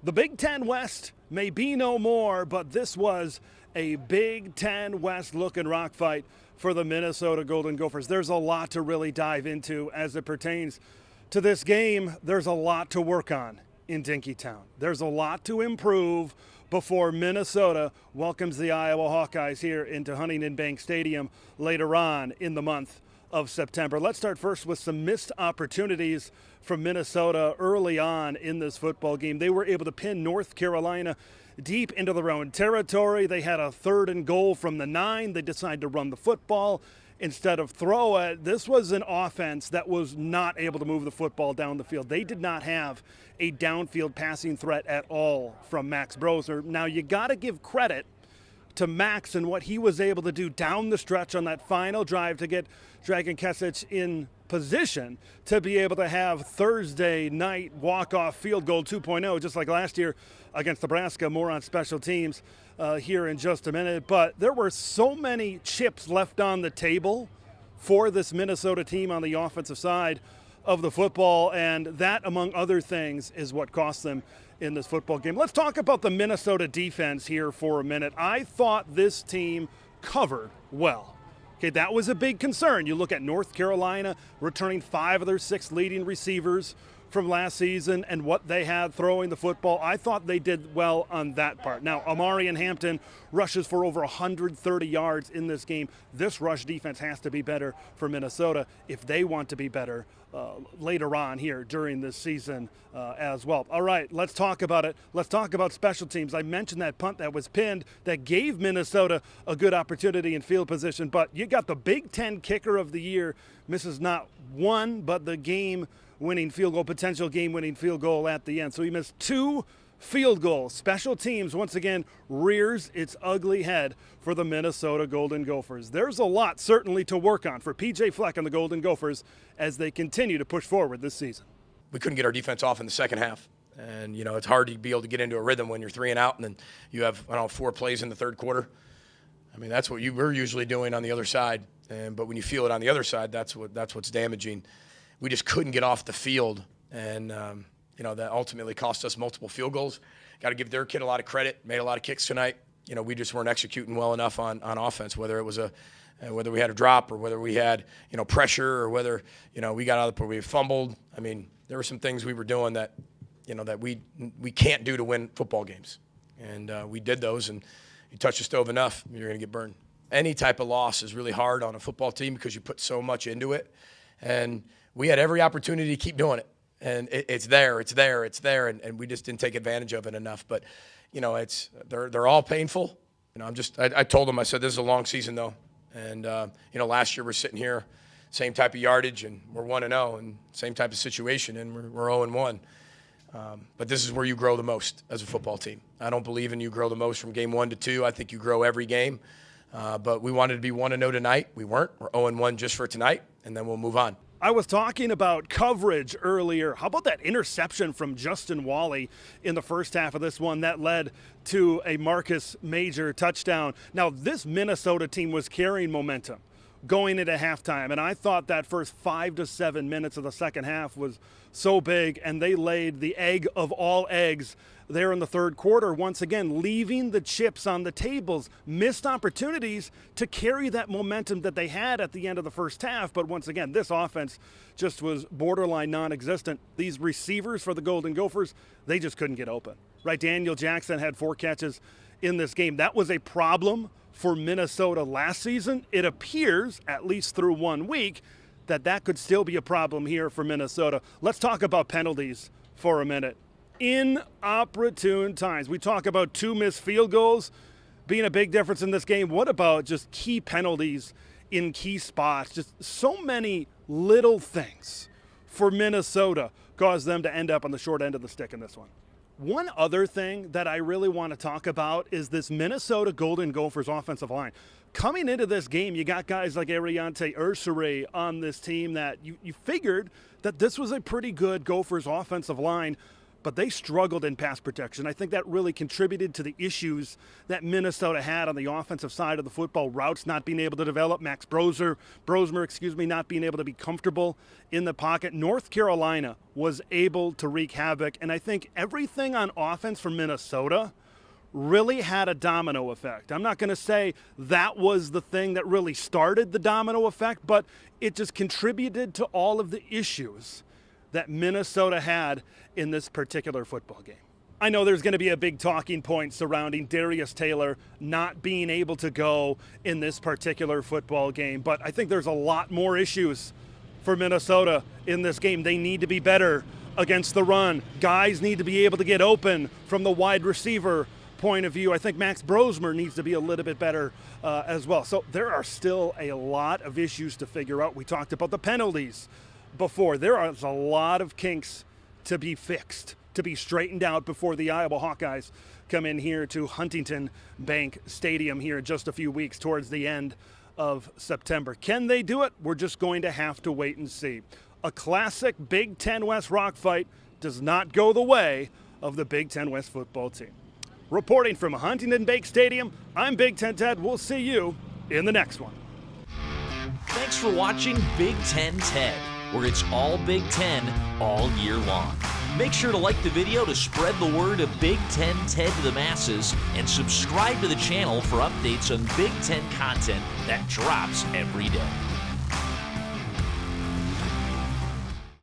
The Big Ten West may be no more, but this was a Big Ten West looking rock fight for the Minnesota Golden Gophers. There's a lot to really dive into as it pertains to this game. There's a lot to work on in Dinkytown. There's a lot to improve before Minnesota welcomes the Iowa Hawkeyes here into Huntington Bank Stadium later on in the month of September. Let's start first with some missed opportunities from Minnesota early on in this football game. They were able to pin North Carolina deep into their own territory. They had a 3rd and goal from the 9. They decided to run the football instead of throw it. This was an offense that was not able to move the football down the field. They did not have a downfield passing threat at all from Max Broser. Now, you got to give credit to Max and what he was able to do down the stretch on that final drive to get Dragan Kesic in position to be able to have Thursday night walk-off field goal 2.0, just like last year against Nebraska. More on special teams here in just a minute. But there were so many chips left on the table for this Minnesota team on the offensive side of the football, and that, among other things, is what cost them in this football game. Let's talk about the Minnesota defense here for a minute. I thought this team covered well. Okay, that was a big concern. You look at North Carolina returning 5 of their 6 leading receivers from last season and what they had throwing the football. I thought they did well on that part. Now, Amari and Hampton rushes for over 130 yards in this game. This rush defense has to be better for Minnesota if they want to be better later on here during this season as well. All right, let's talk about it. Let's talk about special teams. I mentioned that punt that was pinned that gave Minnesota a good opportunity in field position, but you got the Big Ten kicker of the year misses not one, but the game-winning field goal, potential game-winning field goal at the end. So he missed 2 field goals. Special teams, once again, rears its ugly head for the Minnesota Golden Gophers. There's a lot, certainly, to work on for PJ Fleck and the Golden Gophers as they continue to push forward this season. We couldn't get our defense off in the second half. And, you know, it's hard to be able to get into a rhythm when you're 3 and out and then you have, 4 plays in the third quarter. I mean, that's what we're usually doing on the other side. But when you feel it on the other side, that's what's damaging. We just couldn't get off the field, and that ultimately cost us multiple field goals. Got to give their kid a lot of credit. Made a lot of kicks tonight. We just weren't executing well enough on offense. Whether it was whether we had a drop or whether we had pressure or whether we got out of the we fumbled. I mean, there were some things we were doing that that we can't do to win football games, and we did those. And you touch the stove enough, you're going to get burned. Any type of loss is really hard on a football team because you put so much into it, and we had every opportunity to keep doing it. And it's there, and we just didn't take advantage of it enough. But, they're all painful. I told them, I said, this is a long season, though. And, last year we're sitting here, same type of yardage, and we're 1-0, and same type of situation, and we're 0-1. But this is where you grow the most as a football team. I don't believe in you grow the most from game 1 to 2. I think you grow every game. But we wanted to be 1-0 tonight. We weren't. We're 0-1 just for tonight, and then we'll move on. I was talking about coverage earlier. How about that interception from Justin Wally in the first half of this one that led to a Marcus Major touchdown? Now, this Minnesota team was carrying momentum going into halftime, and I thought that first 5 to 7 minutes of the second half was so big, and they laid the egg of all eggs there in the third quarter, once again, leaving the chips on the tables, missed opportunities to carry that momentum that they had at the end of the first half. But once again, this offense just was borderline non-existent. These receivers for the Golden Gophers, they just couldn't get open, right? Daniel Jackson had 4 catches in this game. That was a problem for Minnesota last season. It appears, at least through 1 week, that could still be a problem here for Minnesota. Let's talk about penalties for a minute. Inopportune times. We talk about 2 missed field goals being a big difference in this game. What about just key penalties in key spots? Just so many little things for Minnesota caused them to end up on the short end of the stick in this one. One other thing that I really want to talk about is this Minnesota Golden Gophers offensive line. Coming into this game, you got guys like Ariante Ursary on this team that you figured that this was a pretty good Gophers offensive line. but they struggled in pass protection. I think that really contributed to the issues that Minnesota had on the offensive side of the football. Routes not being able to develop, Brosmer, not being able to be comfortable in the pocket. North Carolina was able to wreak havoc, and I think everything on offense for Minnesota really had a domino effect. I'm not going to say that was the thing that really started the domino effect, but it just contributed to all of the issues that Minnesota had in this particular football game. I know there's going to be a big talking point surrounding Darius Taylor not being able to go in this particular football game, but I think there's a lot more issues for Minnesota in this game. They need to be better against the run. Guys need to be able to get open from the wide receiver point of view. I think Brosmer needs to be a little bit better as well. So there are still a lot of issues to figure out. We talked about the penalties before. There are a lot of kinks to be fixed, to be straightened out before the Iowa Hawkeyes come in here to Huntington Bank Stadium here in just a few weeks towards the end of September. Can they do it? We're just going to have to wait and see. A classic Big Ten West rock fight does not go the way of the Big Ten West football team. Reporting from Huntington Bank Stadium, I'm Big Ten Ted. We'll see you in the next one. Thanks for watching Big Ten Ted, where it's all Big Ten all year long. Make sure to like the video to spread the word of Big Ten Ted to the masses, and subscribe to the channel for updates on Big Ten content that drops every day.